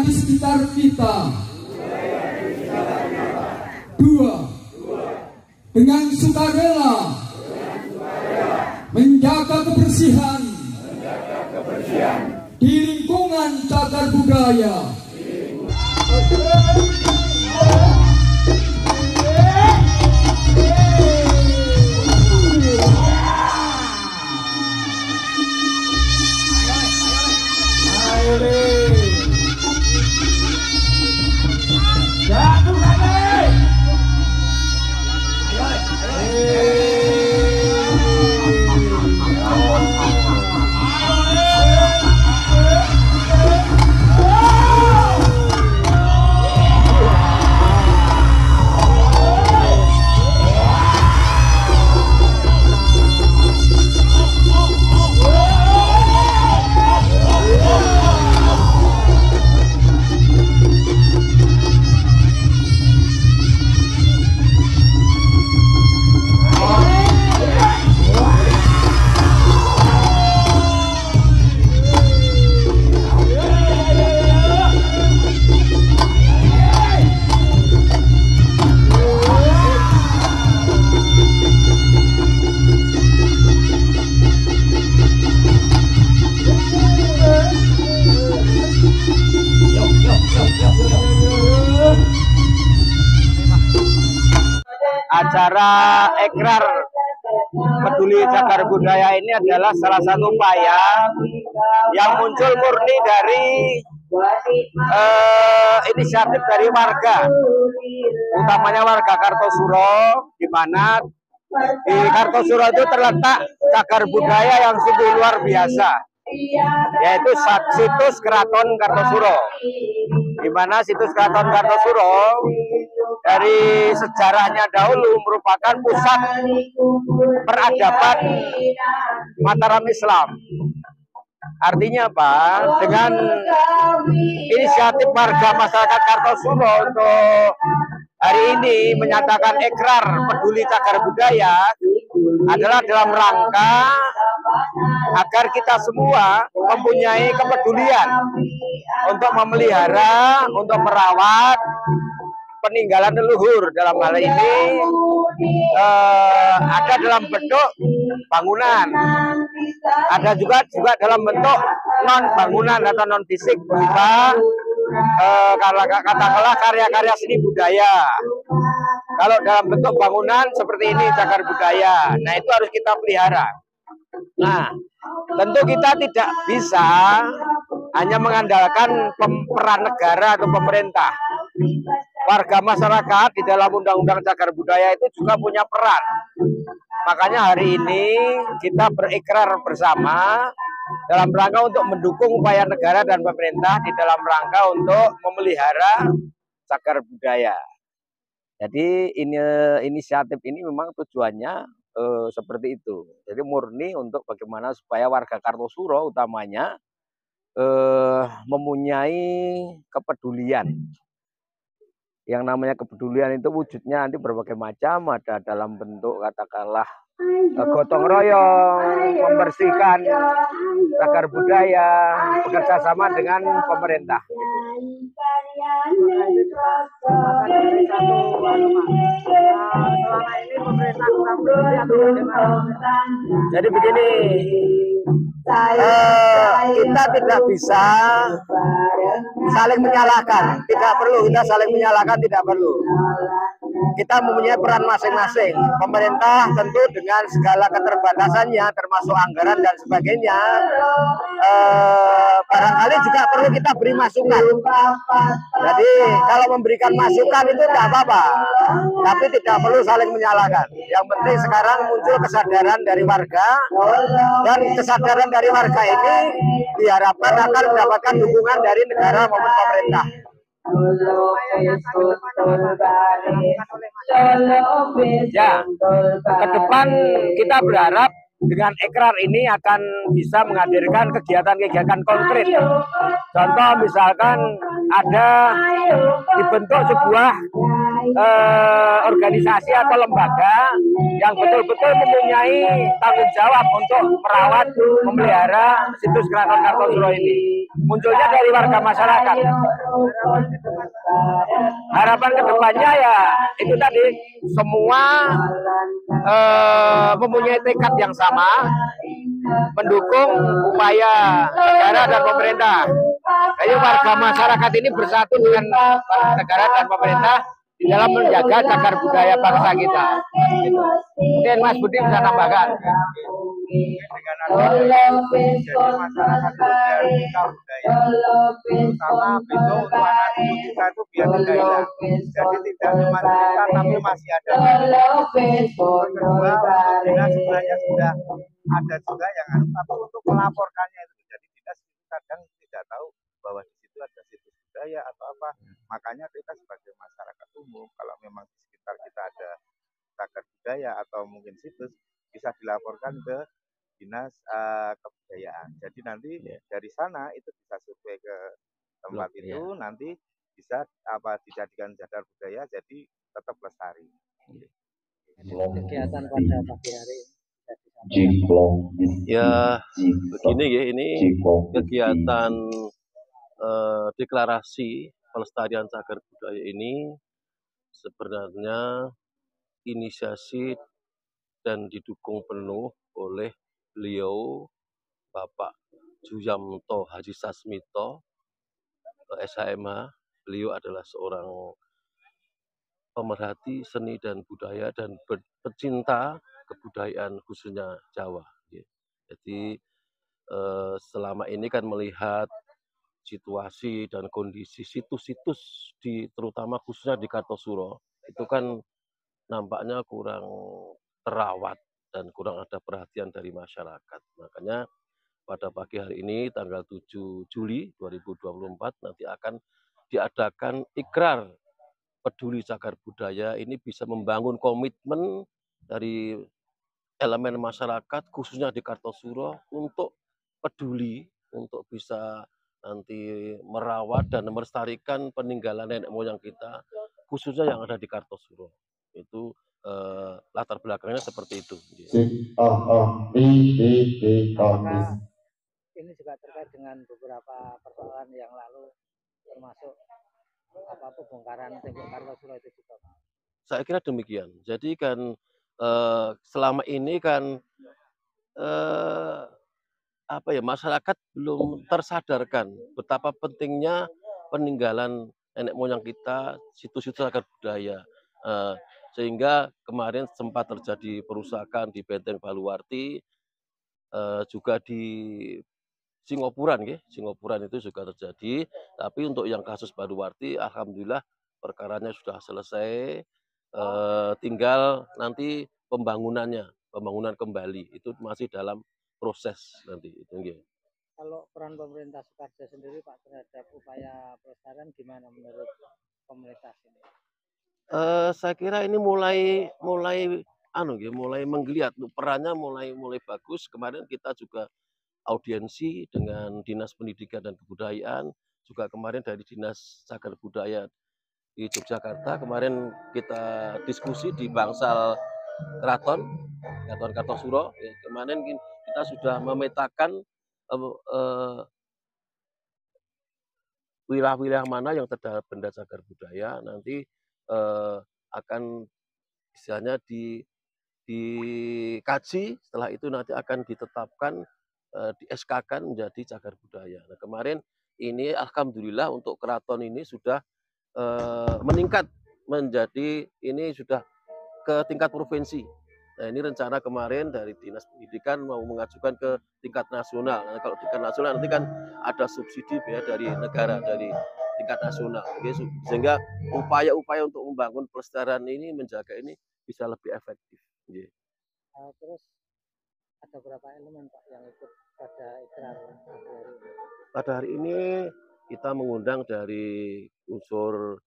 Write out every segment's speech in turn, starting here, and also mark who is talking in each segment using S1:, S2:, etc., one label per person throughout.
S1: di sekitar kita. 2. Dengan sukarela menjaga kebersihan di lingkungan cagar budaya.
S2: Acara Ekrar Peduli Cagar Budaya ini adalah salah satu upaya yang muncul murni dari inisiatif dari warga, utamanya warga Kartosuro, di mana di Kartosuro itu terletak cagar budaya yang sungguh luar biasa, yaitu situs Keraton Kartosuro, di mana situs Keraton Kartosuro dari sejarahnya dahulu merupakan pusat peradaban Mataram Islam. Artinya apa? Dengan inisiatif warga masyarakat Kartosuro untuk hari ini menyatakan Ekrar Peduli Cagar Budaya adalah dalam rangka agar kita semua mempunyai kepedulian untuk memelihara, untuk merawat peninggalan leluhur. Dalam hal ini ada dalam bentuk bangunan, ada juga dalam bentuk non bangunan atau non fisik, berupa katakanlah karya-karya seni budaya. Kalau dalam bentuk bangunan seperti ini cagar budaya, nah itu harus kita pelihara. Nah, tentu kita tidak bisa hanya mengandalkan peran negara atau pemerintah. Warga masyarakat di dalam undang-undang cagar budaya itu juga punya peran. Makanya hari ini kita berikrar bersama dalam rangka untuk mendukung upaya negara dan pemerintah di dalam rangka untuk memelihara cagar budaya. Jadi inisiatif ini memang tujuannya seperti itu. Jadi murni untuk bagaimana supaya warga Kartosuro utamanya mempunyai kepedulian. Yang namanya kepedulian itu wujudnya nanti berbagai macam, ada dalam bentuk katakanlah gotong royong, membersihkan cagar budaya, bekerja sama dengan pemerintah. Jadi begini, kita tidak bisa saling menyalahkan, tidak perlu kita saling menyalahkan, tidak perlu. Kita mempunyai peran masing-masing. Pemerintah tentu dengan segala keterbatasannya, termasuk anggaran dan sebagainya, barangkali juga perlu kita beri masukan. Jadi kalau memberikan masukan itu tidak apa-apa, tapi tidak perlu saling menyalahkan. Yang penting sekarang muncul kesadaran dari warga, dan kesadaran dari warga ini diharapkan akan mendapatkan dukungan dari negara maupun pemerintah. Ya, ke depan kita berharap dengan Ekrar ini akan bisa menghadirkan kegiatan-kegiatan konkret. Contoh misalkan ada dibentuk sebuah organisasi atau lembaga yang betul-betul mempunyai tanggung jawab untuk merawat, memelihara situs Keraton Kartosuro ini. Munculnya dari warga masyarakat. Harapan kedepannya ya itu tadi, semua mempunyai tekad yang sama, mendukung upaya negara dan pemerintah. Jadi warga masyarakat ini bersatu dengan negara dan pemerintah di dalam menjaga cagar budaya bangsa kita. Gitu. Mungkin Mas Budi bisa tambahkan.
S3: Dengan adanya jadi masyarakat itu biar kita budaya, terutama besok untuk anak cucu kita itu biar tidak hilang. Jadi tidak cuma cerita tapi masih ada. Kedua, untuk dinas sebenarnya sudah ada juga yang tapi untuk melaporkannya itu, jadi dinas kadang tidak tahu bahwa di situ ada situs budaya atau apa. Makanya kita sebagai masyarakat umum, kalau memang di sekitar kita ada cagar budaya atau mungkin situs, bisa dilaporkan ke dinas kebudayaan. Jadi nanti dari sana itu bisa survei ke tempat itu, nanti bisa dijadikan cagar budaya, jadi tetap lestari.
S4: Kegiatan pada pagi hari
S5: ya begini ya, ini kegiatan deklarasi pelestarian cagar budaya ini sebenarnya inisiasi dan didukung penuh oleh beliau Bapak Juyamto Haji Sasmito, SHMH. Beliau adalah seorang pemerhati seni dan budaya dan pecinta kebudayaan khususnya Jawa. Jadi selama ini kan melihat situasi dan kondisi situs-situs terutama khususnya di Kartosuro itu kan nampaknya kurang terawat dan kurang ada perhatian dari masyarakat. Makanya pada pagi hari ini tanggal 7 Juli 2024 nanti akan diadakan ikrar peduli cagar budaya. Ini bisa membangun komitmen dari elemen masyarakat khususnya di Kartosuro untuk peduli, untuk bisa nanti merawat dan melestarikan peninggalan nenek moyang kita khususnya yang ada di Kartosuro. Itu latar belakangnya seperti itu.
S4: Apakah ini juga terkait dengan beberapa persoalan yang lalu, termasuk pembongkaran tembok Kartosuro itu juga?
S5: Saya kira demikian. Jadi kan selama ini kan masyarakat belum tersadarkan betapa pentingnya peninggalan nenek moyang kita, situs-situs cagar budaya. Sehingga kemarin sempat terjadi perusakan di Benteng Baluwarti, juga di Singopuran, Singopuran itu juga terjadi. Tapi untuk yang kasus Baluwarti, alhamdulillah perkaranya sudah selesai. Tinggal nanti pembangunan kembali itu masih dalam proses nanti itu.
S4: Kalau peran pemerintah Sukarjo sendiri Pak terhadap upaya pelestarian gimana menurut komunitas ini?
S5: Saya kira ini mulai menggeliat, perannya mulai bagus. Kemarin kita juga audiensi dengan Dinas Pendidikan dan Kebudayaan, juga kemarin dari Dinas Cagar Budaya di Yogyakarta. Kemarin kita diskusi di Bangsal Keraton Kartosuro. Kemarin kita sudah memetakan wilayah-wilayah mana yang terdapat benda cagar budaya, nanti akan misalnya dikaji, setelah itu nanti akan ditetapkan, di SK-kan menjadi cagar budaya. Nah, kemarin ini alhamdulillah untuk keraton ini sudah meningkat menjadi, ini sudah ke tingkat provinsi. Nah, ini rencana kemarin dari Dinas Pendidikan mau mengajukan ke tingkat nasional. Nah, kalau tingkat nasional nanti kan ada subsidi ya dari negara, dari tingkat nasional. Sehingga upaya-upaya untuk membangun pelestarian ini, menjaga ini bisa lebih efektif.
S4: Terus ada berapa elemen Pak yang ikut pada ikrar hari?
S5: Pada hari ini kita mengundang dari unsur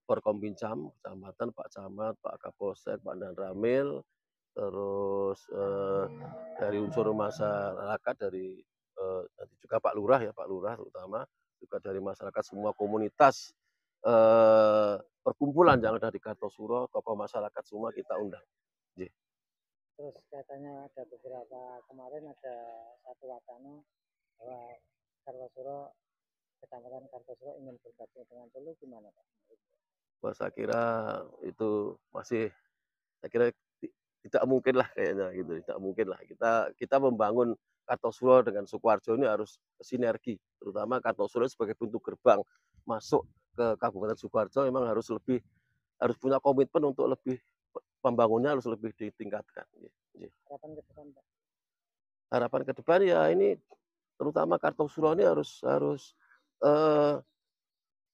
S5: Forkompinjam, Kecamatan, Pak Camat, Pak Kapolsek, Pak Dan Ramil, terus dari unsur masyarakat, dari nanti juga Pak Lurah terutama, juga dari masyarakat semua komunitas perkumpulan yang ada di Kartosuro, tokoh masyarakat semua kita undang.
S4: Terus katanya ada beberapa kemarin ada satu wacana bahwa Kartosuro, Kecamatan Kartosuro ingin bergabung dengan Solo, gimana Pak?
S5: Wah, saya kira itu masih, saya kira tidak mungkin lah kayaknya gitu, tidak mungkin lah. Kita membangun Kartosuro dengan Sukoharjo ini harus sinergi, terutama Kartosuro sebagai pintu gerbang masuk ke Kabupaten Sukoharjo memang harus punya komitmen untuk lebih pembangunnya harus lebih ditingkatkan.
S4: Harapan ke depan Pak?
S5: Harapan ke depan ya ini terutama Kartosuro ini harus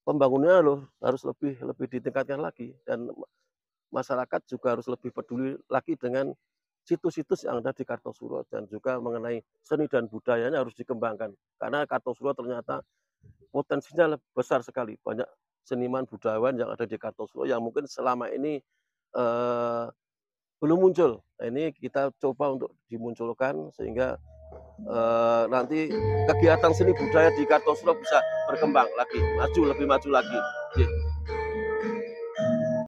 S5: pembangunannya harus lebih ditingkatkan lagi, dan masyarakat juga harus lebih peduli lagi dengan situs-situs yang ada di Kartosuro, dan juga mengenai seni dan budayanya harus dikembangkan karena Kartosuro ternyata potensinya besar sekali, banyak seniman budayawan yang ada di Kartosuro yang mungkin selama ini belum muncul. Nah, ini kita coba untuk dimunculkan sehingga nanti kegiatan seni budaya di Kartosuro bisa berkembang lagi, lebih maju lagi.